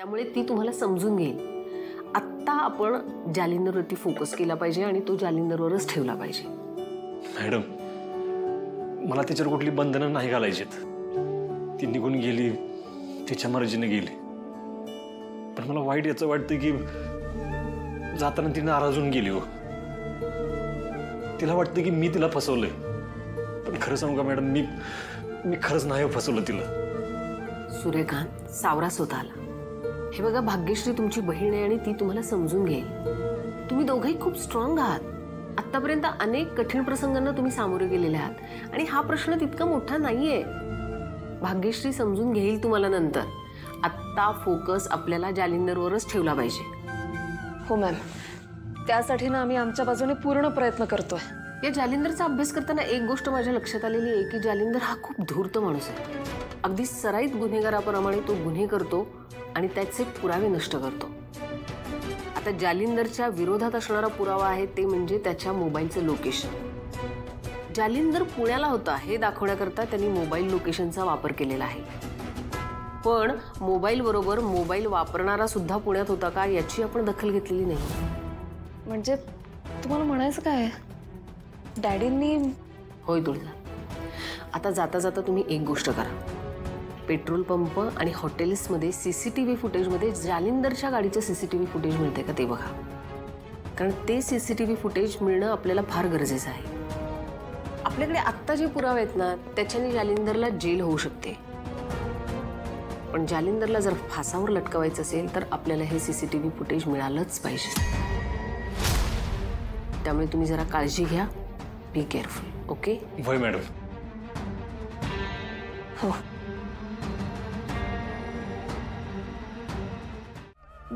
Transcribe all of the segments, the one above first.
त्यामुळे ती तुम्हाला समजून घेईल. आत्ता आपण जालिंदरवरती फोकस केला पाहिजे आणि तो जालिंदरवरच ठेवला पाहिजे. मॅडम, मला तिच्यावर कुठली बंधनं नाही घालायचीत. ती निघून गेली, तिच्या मर्जीने गेली. पण मला वाईट याचं वाटतं की जाताना ती नाराज होऊन गेली. हो, तिला वाटतं की मी तिला फसवलंय. पण खरं सांगू का मॅडम, मी खरंच नाही फसवलं तिला. सूर्यकांत, सावरा स्वतःला. हे बघा, भाग्यश्री तुमची बहीण आहे आणि ती तुम्हाला समजून घेईल. तुम्ही दोघंही खूप स्ट्रॉंग आहात. आतापर्यंत अनेक कठीण प्रसंगांना तुम्ही सामोरे गेलेले आहात आणि हा प्रश्न तितका मोठा नाहीये. भाग्यश्री समजून घेईल तुम्हाला नंतर. आत्ता फोकस आपल्याला जालिंदरवरच ठेवला पाहिजे. हो मॅम, त्यासाठी ना आम्ही आमच्या बाजूने पूर्ण प्रयत्न करतोय. या जालिंदरचा अभ्यास करताना एक गोष्ट माझ्या लक्षात आलेली आहे की जालिंदर हा खूप धूर्त माणूस आहे. अगदी सराईत गुन्हेगाराप्रमाणे तो गुन्हे करतो आणि त्याचे पुरावे नष्ट करतो. आता जालिंदरच्या विरोधात असणारा पुरावा आहे ते म्हणजे त्याच्या मोबाईलचं लोकेशन. जालिंदर पुण्याला होता हे दाखवण्याकरता त्यांनी मोबाईल लोकेशनचा वापर केलेला आहे. पण मोबाईल बरोबर मोबाईल वापरणारा सुद्धा पुण्यात होता का याची आपण दखल घेतलेली नाही. म्हणजे तुम्हाला म्हणायचं काय, डॅडींनी? होय तुळजा. आता जाता जाता तुम्ही एक गोष्ट करा. पेट्रोल पंप आणि हॉटेल्समध्ये CCTV फुटेजमध्ये जालिंदरच्या गाडीचं CCTV फुटेज मिळते का ते बघा. कारण ते CCTV फुटेज मिळणं आपल्याला फार गरजेचं आहे. आपल्याकडे आत्ता जे पुरावे आहेत ना त्याच्याने जालिंदरला जेल होऊ शकते. पण जालिंदरला जर फासावर लटकवायचं असेल तर आपल्याला हे CCTV फुटेज मिळालंच पाहिजे. त्यामुळे तुम्ही जरा काळजी घ्या. Be careful. ओके? होय मॅडम. हो.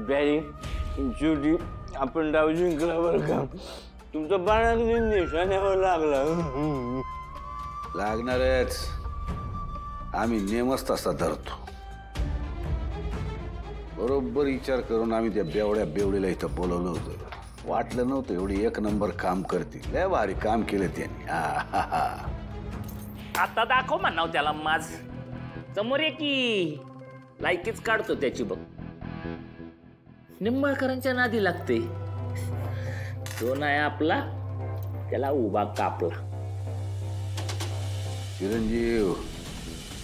डॅडी, शेवटी आपण डाव जिंकला बरं का. तुमचा बाण अगदी निशाण्यावर लागला. लागणारच. आम्ही नेमच तसा धरतो. बरोबर विचार करून आम्ही त्या बेवड्याला इथं बोलवलं होतं. वाटलं नव्हतं एवढी एक नंबर काम करतील. लय भारी काम केलं त्यांनी. आता दाखव म्हणाव त्याला माझ समोर ये की लायकीच काढतो त्याची बघ. निंबाळकरांच्या नादी लागते. तो नाही आपला, त्याला उभा कापला. चिरंजीव,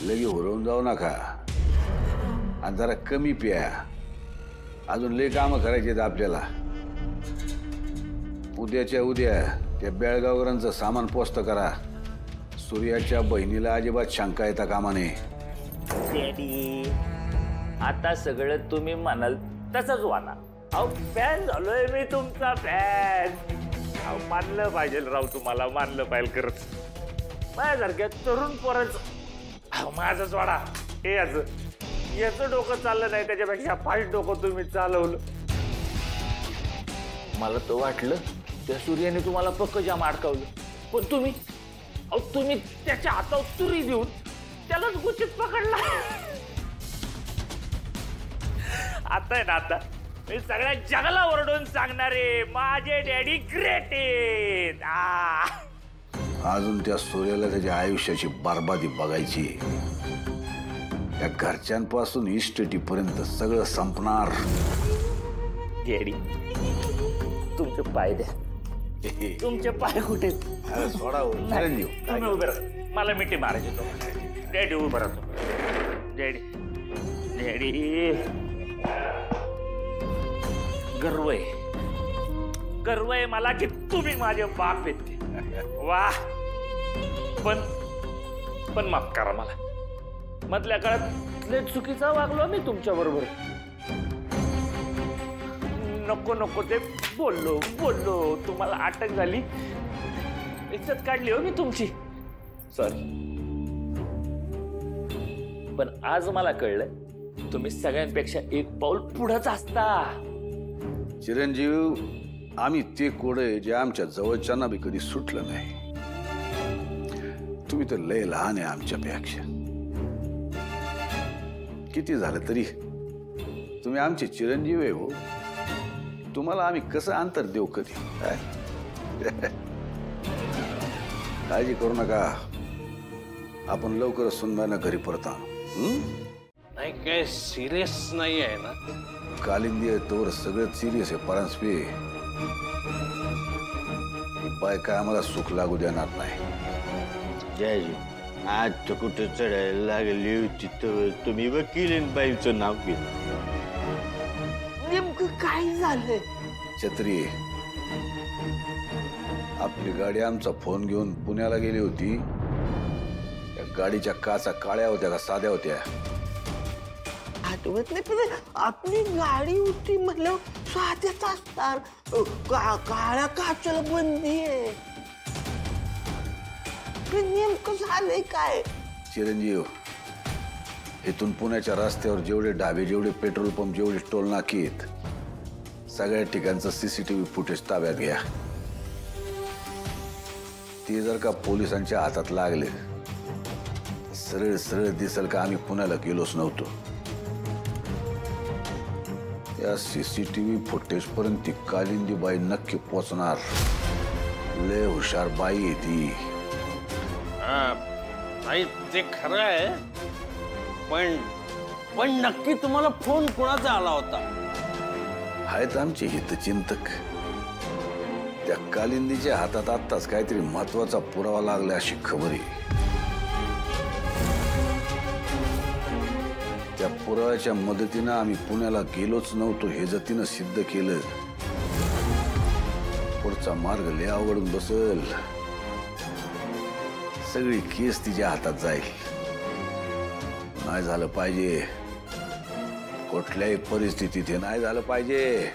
लगे हुरवून जाऊ नका आणि जरा कमी प्या. अजून लय कामं करायची आहेत आपल्याला. उद्याच्या उद्या त्या बेळगावकरांचं सामान पोस्ट करा. सूर्याच्या बहिणीला अजिबात शंका येता कामा नये. डॅडी, आता सगळं तुम्ही म्हणाल तसंच वाना. अहो फॅन झालोय मी तुमचा फॅन. अहो मानलं पाहिजे राव, तुम्हाला मानलं पाहिजे खरंच. माझ्यासारख्या तरुण पोराचं अहो माझंच वाडा हे याचं डोकं चाललं नाही त्याच्यापेक्षा फास्ट डोकं तुम्ही चालवलं. मला तर वाटलं त्या सूर्याने तुम्हाला पक्क जाम अडकावलं. पण तुम्ही त्याच्या हातावर तुरी देऊन त्यालाच गुचित पकडला. आता आहे ना, आता मी सगळ्या जगाला ओरडून सांगणारे माझे डॅडी ग्रेट आहेत. अजून त्या सूर्याला त्याच्या आयुष्याची बरबादी बघायची. त्या घरच्यांपासून इस्टेटीपर्यंत सगळं संपणार. डॅडी, तुमचे पाय द्या. तुमचे पाय कुठे? सोडा तुम्ही उभे राहा. मला मिठी मारायची. तो डॅडी उभं राहतो. डॅडी गर्व आहे मला की तुम्ही माझे बाप आहेत. वा. पण माफ करा मला. मधल्या काळात लय चुकीचा वागलो मी तुमच्या बरोबर. नको ते बोललो तुम्हाला अटक झाली. इज्जत काढली हो मी तुमची. सॉरी. पण आज मला कळलं तुम्ही सगळ्यांपेक्षा एक पाऊल पुढंच असता. चिरंजीव, आम्ही ते कोडे जे आमच्या जवळच्यांना बी कधी सुटलं नाही. तुम्ही तर लय लहान आहे आमच्यापेक्षा. किती झालं तरी तुम्ही आमचे चिरंजीव आहे. हो, तुम्हाला आम्ही कसं अंतर देऊ कधी. काळजी करू नका. आपण लवकरच सुनबाईंना घरी परत आणू. नाही काय सिरियस नाही आहे ना? कालिंदी आहे तोवर सगळं सिरियस आहे परांजपे. बाय काय आम्हाला सुख लागू देणार नाही. जयाजी आज तर कुठं चढायला लागली होती तर तुम्ही वकील बाईचं नाव घेतलं. नेमकं काय झालंय? छत्री, आपली गाडी आमचा फोन घेऊन पुण्याला गेली होती. त्या गाडीच्या काचा काळ्या होत्या का साध्या होत्या? आठवत नाही, पण आपली गाडी होती म्हणलं साध्याच असणार. काळ्या काचेला बंदी आहे. पण नेमकं झालंय काय? चिरंजीव, इथून पुण्याच्या रस्त्यावर जेवढे ढाबे, जेवढे पेट्रोल पंप, जेवढे टोल नाके आहेत, सगळ्या ठिकाणचं CCTV फुटेज ताब्यात घ्या. ते जर का पोलिसांच्या हातात लागले, सरळ सरळ दिसेल का आम्ही पुण्याला गेलोच नव्हतो. या CCTV फुटेज पर्यंत ती कालिंदी बाई नक्की पोचणार. लय हुशार बाई आहे ती. नाही ते खरं आहे, पण नक्की तुम्हाला फोन कोणाचा आला होता? आहेत आमचे हितचिंतक. त्या कालिंदीच्या हातात आत्ताच काहीतरी महत्वाचा पुरावा लागला अशी खबर आहे. त्या पुराव्याच्या मदतीनं आम्ही पुण्याला गेलोच नव्हतो हे जर तिनं सिद्ध केलं, पुढचा मार्ग लय अवघडून बसल. सगळी केस तिच्या हातात जाईल. नाही झालं पाहिजे. कुठल्याही परिस्थितीत हे नाही झालं पाहिजे.